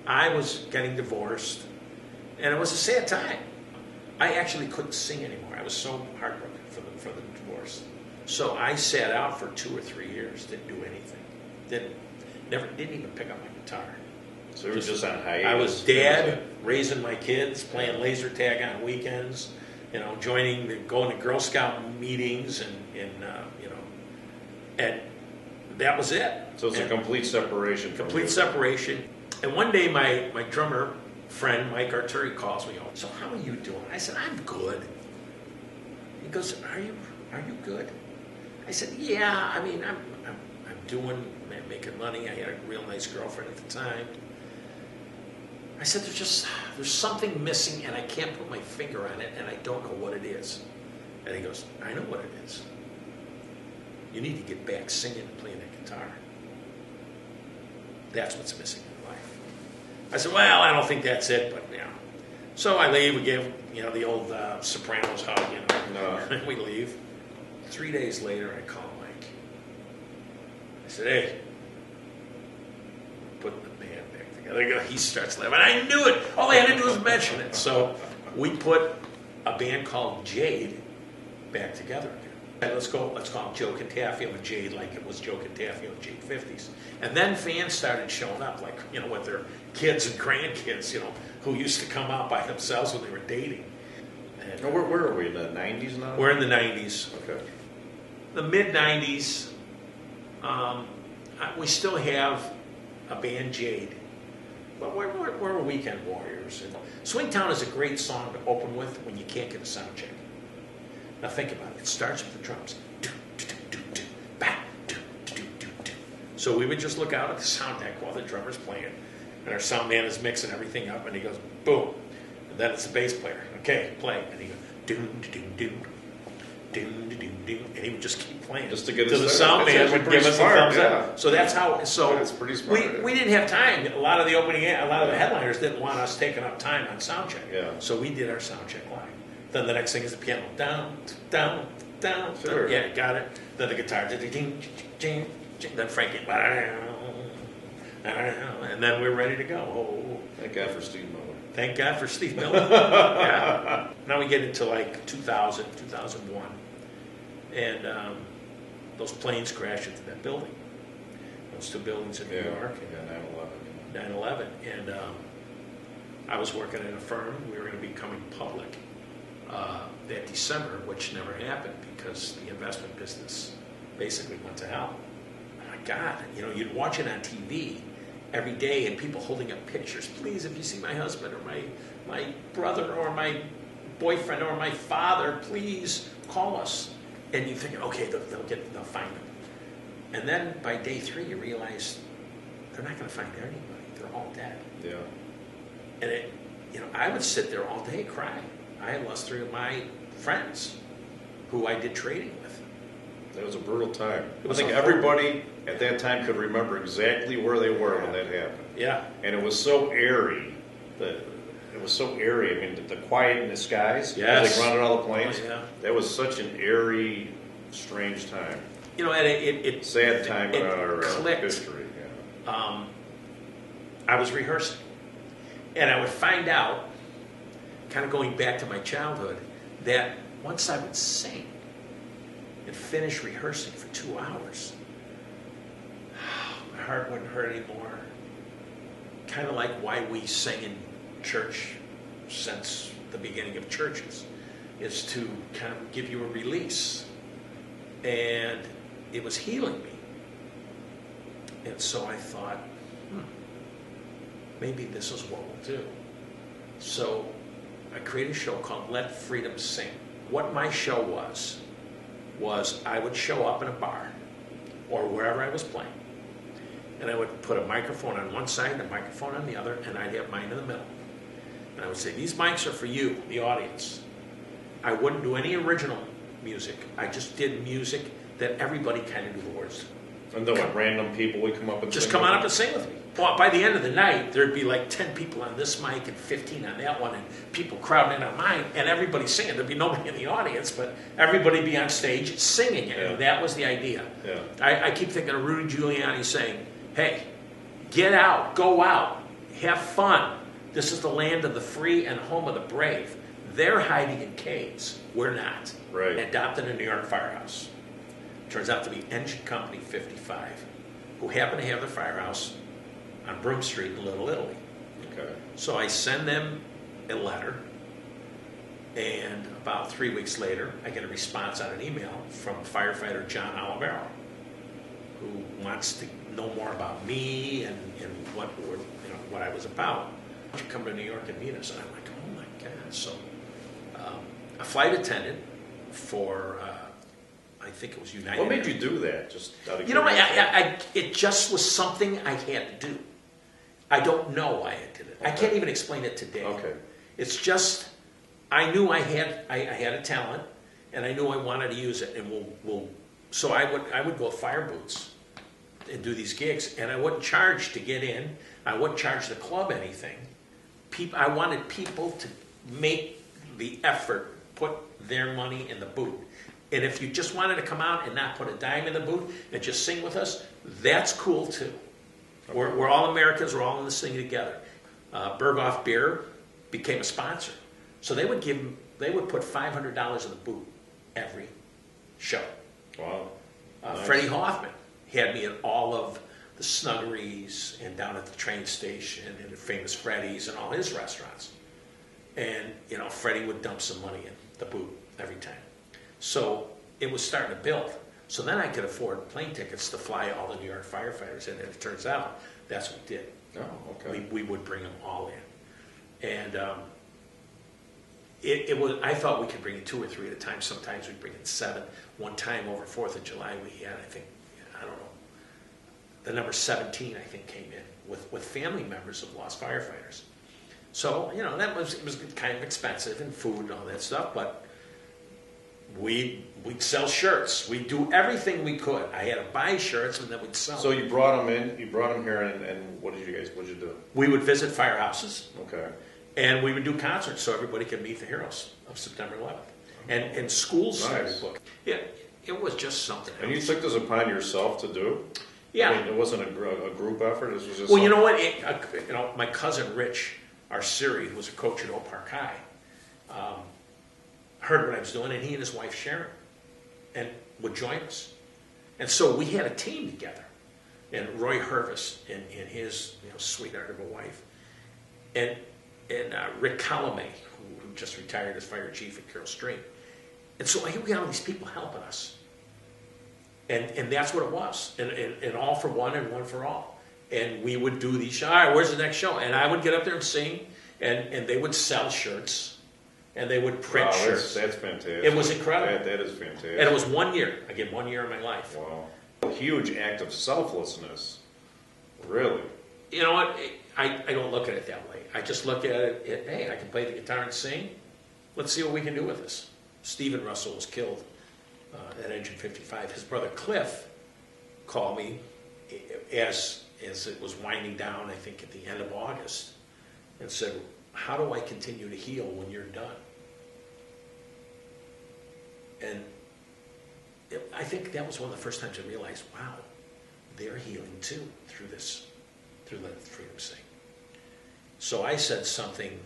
I was getting divorced, and it was a sad time. I actually couldn't sing anymore. I was so heartbroken for the divorce. So I sat out for 2 or 3 years, didn't do anything. Didn't even pick up my guitar. So you were just on hiatus. I was dad, raising my kids, playing laser tag on weekends, going to Girl Scout meetings, and that was it. So it's a complete separation. Complete separation. And one day my drummer friend, Mike Arturi, calls me up. So how are you doing? I said, I'm good. He goes, are you good? I said, yeah, I mean, I'm making money. I had a real nice girlfriend at the time. I said, there's something missing, and I can't put my finger on it, and I don't know what it is. And he goes, I know what it is. You need to get back singing and playing that guitar. That's what's missing in your life. I said, well, I don't think that's it, but So I leave. We give the old Sopranos hug, and we leave. 3 days later, I call Mike. I said, hey, putting the band back together. He starts laughing. I knew it. All I had to do was mention it. So we put a band called Jade back together again. Let's call him Joe Cantafio and Jade, like it was Joe Cantafio and Jade 50s. And then fans started showing up, like, with their kids and grandkids, who used to come out by themselves when they were dating. And, where are we, in the 90s now? We're in the 90s. Okay. The mid-90s, we still have a band, Jade, but we're weekend warriors. And Swingtown is a great song to open with when you can't get a sound check. Now think about it. It starts with the drums. So we would just look out at the sound deck while the drummer's playing, and our sound man is mixing everything up, and he goes, boom. And then it's the bass player. Okay, play. And he goes, doom, doom, doom. And he would just keep playing. Just to get the sound man would give us a thumbs up. So that's how. So that's pretty smart. We didn't have time. A lot of the headliners didn't want us taking up time on sound check. Yeah. So we did our sound check live. Then the next thing is the piano. Down, down, down. Sure. Yeah, got it. Then the guitar. Then Frankie. And then we're ready to go. Oh. Thank God for Steve Miller. Thank God for Steve Miller. Yeah. Now we get into like 2000, 2001. And those planes crashed into that building. Those two buildings in New York. Yeah, 9/11. 9/11. And I was working at a firm. We were going to be coming public that December, which never happened because the investment business basically went to hell. Oh my God, you'd watch it on TV every day, and people holding up pictures. Please, if you see my husband or my brother or my boyfriend or my father, please call us. And you think, okay, they'll find them. And then by day 3, you realize they're not going to find anybody. They're all dead. Yeah. And I would sit there all day crying. I had lost 3 of my friends who I did trading with. That was a brutal time. I think everybody at that time could remember exactly where they were when that happened. Yeah. And it was so eerie. It was so eerie. I mean, the quiet in the skies. Yes. As they grounded all the planes. Oh, yeah. That was such an eerie, strange time. And sad time in our I history. was rehearsing, and I would find out, kind of going back to my childhood, that once I would sing and finish rehearsing for 2 hours, my heart wouldn't hurt anymore. Kind of like why we sing in church since the beginning of churches, is to kind of give you a release. And it was healing me. And so I thought, maybe this is what we'll do. So I created a show called Let Freedom Sing. What my show was I would show up in a bar or wherever I was playing, and I would put a microphone on one side and a microphone on the other, and I'd have mine in the middle. And I would say, these mics are for you, the audience. I wouldn't do any original music. I just did music that everybody kind of knew the words to. And then random people would come up and just sing come on up and sing with me. Well, by the end of the night, there'd be like 10 people on this mic and 15 on that one, and people crowding in on mine, and everybody singing. There'd be nobody in the audience, but everybody be on stage singing. And Yeah. that was the idea. Yeah. I keep thinking of Rudy Giuliani saying, hey, get out, go out. have fun. This is the land of the free and home of the brave. They're hiding in caves. We're not. Right. Adopted a New York firehouse. Turns out to be Engine Company 55, who happen to have their firehouse on Broome Street in Little Italy. Okay. So I send them a letter, and about 3 weeks later, I get a response on an email from firefighter John Olivero, who wants to know more about me and what I was about. Why don't you come to New York and meet us? And I'm like, oh my God. So a flight attendant for, I think it was United. What made you do that? Just out of You know, curiosity? it just was something I had to do. I don't know why I did it. Okay. I can't even explain it today. Okay. It's just, I knew I had a talent, and I knew I wanted to use it. And so I would go fire boots and do these gigs, and I wouldn't charge to get in. I wouldn't charge the club anything. I wanted people to make the effort, put their money in the boot. And if you just wanted to come out and not put a dime in the boot and just sing with us, that's cool too. Okay. We're all Americans. We're all in this thing together. Berghoff Beer became a sponsor, so they would put $500 in the boot every show. Wow. Nice. Freddie Hoffman had me in all of the Snuggeries and down at the train station and at Famous Freddy's and all his restaurants. And, Freddie would dump some money in the boot every time. So it was starting to build. So then I could afford plane tickets to fly all the New York firefighters in, and it turns out that's what we did. Oh, okay. We would bring them all in. And it was. I thought we could bring in 2 or 3 at a time. Sometimes we'd bring in 7. One time over 4th of July we had, I don't know, the number 17 I think came in with family members of lost firefighters. So, it was kind of expensive and food and all that stuff, but we'd sell shirts. We'd do everything we could. I had to buy shirts and then we'd sell So them. you brought them here, and what did you do? We would visit firehouses. Okay. And we would do concerts so everybody could meet the heroes of September 11th. And schools started booking. Yeah, it was just something. And you took this upon yourself to do? Yeah. I mean, it wasn't a group effort? This was just Well, you know what? My cousin Rich Arceri, who was a coach at Oak Park High, heard what I was doing, and he and his wife Sharon and would join us. And so we had a team together. And Roy Hervis and his sweetheart of a wife. And Rick Calumet, who just retired as fire chief at Carroll Stream. And so here we got all these people helping us. And that's what it was. And all for one and one for all. And we would do these shows. All right, where's the next show? And I would get up there and sing, and they would sell shirts, and they would print shirts. That's fantastic. It was incredible. That is fantastic. And it was 1 year. Again, 1 year of my life. Wow. A huge act of selflessness. Really. You know what? I don't look at it that way. I just look at it, hey, I can play the guitar and sing. Let's see what we can do with this. Stephen Russell was killed at Engine 55. His brother Cliff called me as it was winding down, I think at the end of August, and said, how do I continue to heal when you're done? And I think that was one of the first times I realized, wow, they're healing too through the Freedom Sing. So I said something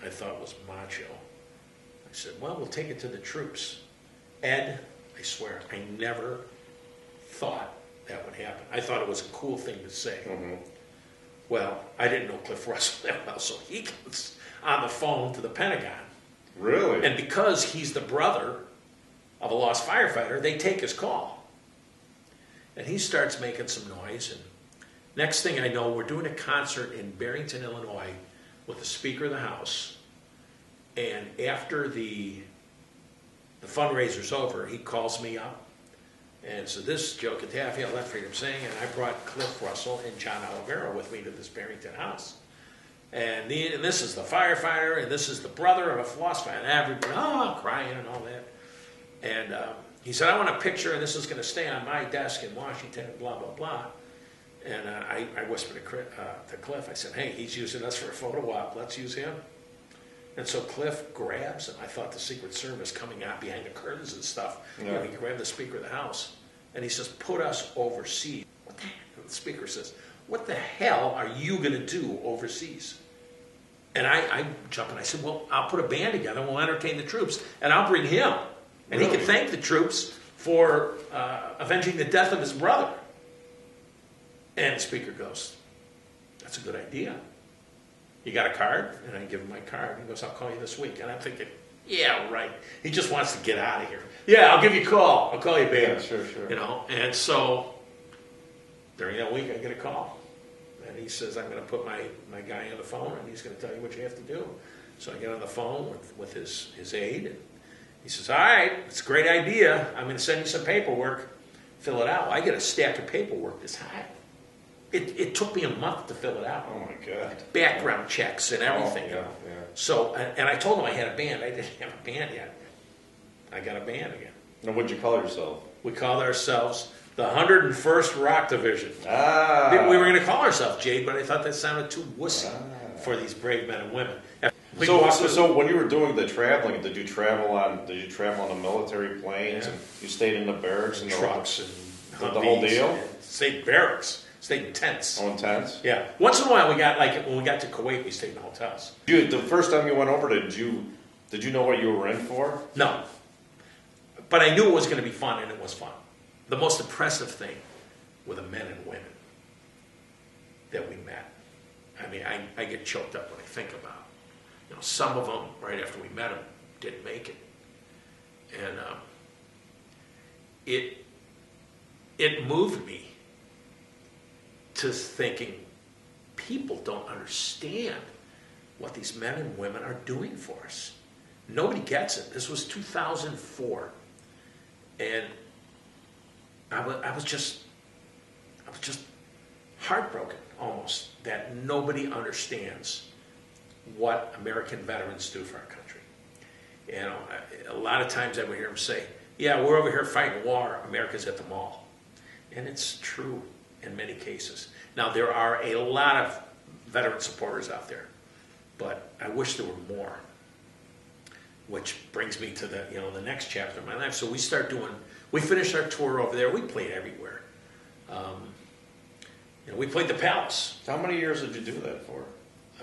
I thought was macho. I said, well, we'll take it to the troops. Ed, I swear, I never thought that would happen. I thought it was a cool thing to say. Mm-hmm. Well, I didn't know Cliff Russell that well, so he gets on the phone to the Pentagon. Really? And because he's the brother of a lost firefighter, they take his call. And he starts making some noise. And next thing I know, we're doing a concert in Barrington, Illinois with the Speaker of the House. And after the fundraiser's over, he calls me up and said, this is Joe Cantafio, Let Freedom Sing, and I brought Cliff Russell and John Olivero with me to this Barrington house. And this is the firefighter, and this is the brother of a lost firefighter. And everybody, crying and all that. And he said, I want a picture, and this is going to stay on my desk in Washington, blah, blah, blah. And I whispered to Cliff, I said, hey, he's using us for a photo op. Let's use him. And so Cliff grabs, and I thought the Secret Service coming out behind the curtains and stuff. Yeah. He grabbed the Speaker of the House, and he says, put us overseas. What the heck? And the Speaker says, what the hell are you going to do overseas? And I jumped and I said, well, I'll put a band together and we'll entertain the troops. And I'll bring him. And he can thank the troops for avenging the death of his brother. And the speaker goes, that's a good idea. You got a card? And I give him my card. He goes, I'll call you this week. And I'm thinking, yeah, right. He just wants to get out of here. Yeah, I'll give you a call. I'll call you, baby. Yeah, sure. You know, and so during that week, I get a call. And he says, I'm going to put my guy on the phone, and he's going to tell you what you have to do. So I get on the phone with his aide, and he says, all right, it's a great idea. I'm going to send you some paperwork. Fill it out. I get a stack of paperwork this high. It took me a month to fill it out. Oh, my God. Background checks and everything. Oh, yeah. So, and I told him I had a band. I didn't have a band yet. I got a band again. Now, what'd you call yourself? We called ourselves the 101st Rock Division. Ah. We were going to call ourselves Jade, but I thought that sounded too wussy for these brave men and women. So when you were doing the traveling, did you travel on the military planes? Yeah. And you stayed in the barracks and Trucks and the whole Humvees deal? and stayed barracks, stayed in tents. Oh, in tents? Yeah. Once in a while, when we got to Kuwait, we stayed in hotels. The first time you went over, did you know what you were in for? No. But I knew it was going to be fun, and it was fun. The most impressive thing were the men and women that we met. I mean, I get choked up when I think about it. You know, some of them, right after we met them, didn't make it. And it moved me to thinking, people don't understand what these men and women are doing for us. Nobody gets it. This was 2004. And I was just heartbroken almost that nobody understands what American veterans do for our country. You know, a lot of times I would hear them say, yeah, we're over here fighting war, America's at the mall. And it's true in many cases. Now, there are a lot of veteran supporters out there, but I wish there were more. Which brings me to the next chapter of my life. So we finished our tour over there. We played everywhere. We played the Palace. How many years did you do that for?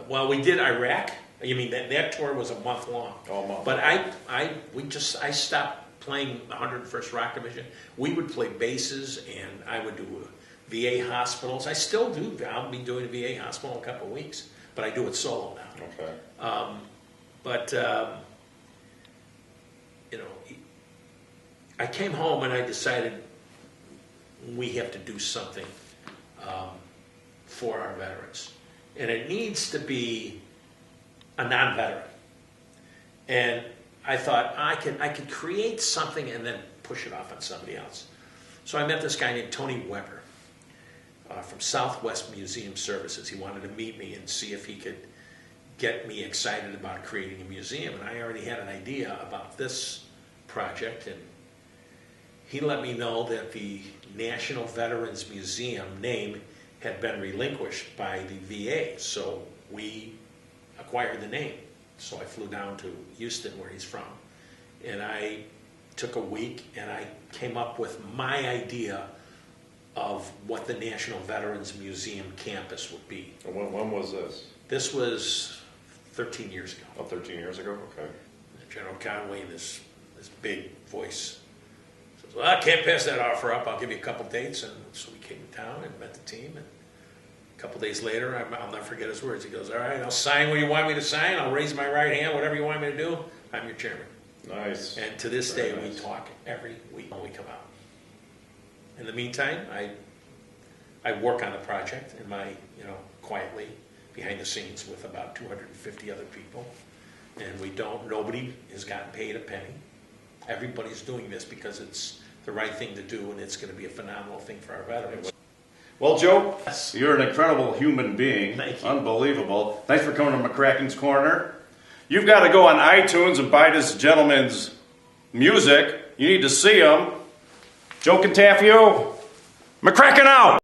Well, we did Iraq. You mean that tour was a month long? Oh, a month. But I stopped playing the 101st Rock Division. We would play bases, and I would do VA hospitals. I still do. I'll be doing a VA hospital in a couple of weeks, but I do it solo now. Okay. I came home and I decided we have to do something for our veterans. And it needs to be a non-veteran. And I thought I could create something and then push it off on somebody else. So I met this guy named Tony Weber from Southwest Museum Services. He wanted to meet me and see if he could get me excited about creating a museum. And I already had an idea about this project, and he let me know that the National Veterans Museum name had been relinquished by the VA, so we acquired the name. So I flew down to Houston, where he's from, and I took a week and I came up with my idea of what the National Veterans Museum campus would be. And when was this? This was 13 years ago. Oh, 13 years ago? Okay. General Conway, this big voice, says, well, I can't pass that offer up. I'll give you a couple dates. And so we came to town and met the team. And a couple days later, I'll never forget his words. He goes, all right, I'll sign what you want me to sign. I'll raise my right hand, whatever you want me to do. I'm your chairman. Nice. And to this day, we talk every week when we come out. In the meantime, I work on the project in my, quietly behind the scenes with about 250 other people. And nobody has gotten paid a penny. Everybody's doing this because it's the right thing to do, and it's going to be a phenomenal thing for our veterans. Well, Joe, Yes. you're an incredible human being. Thank you. Unbelievable. Thanks for coming to Mccrackins Corner. You've got to go on iTunes and buy this gentleman's music. You need to see him. Joe Cantafio, McCracken out!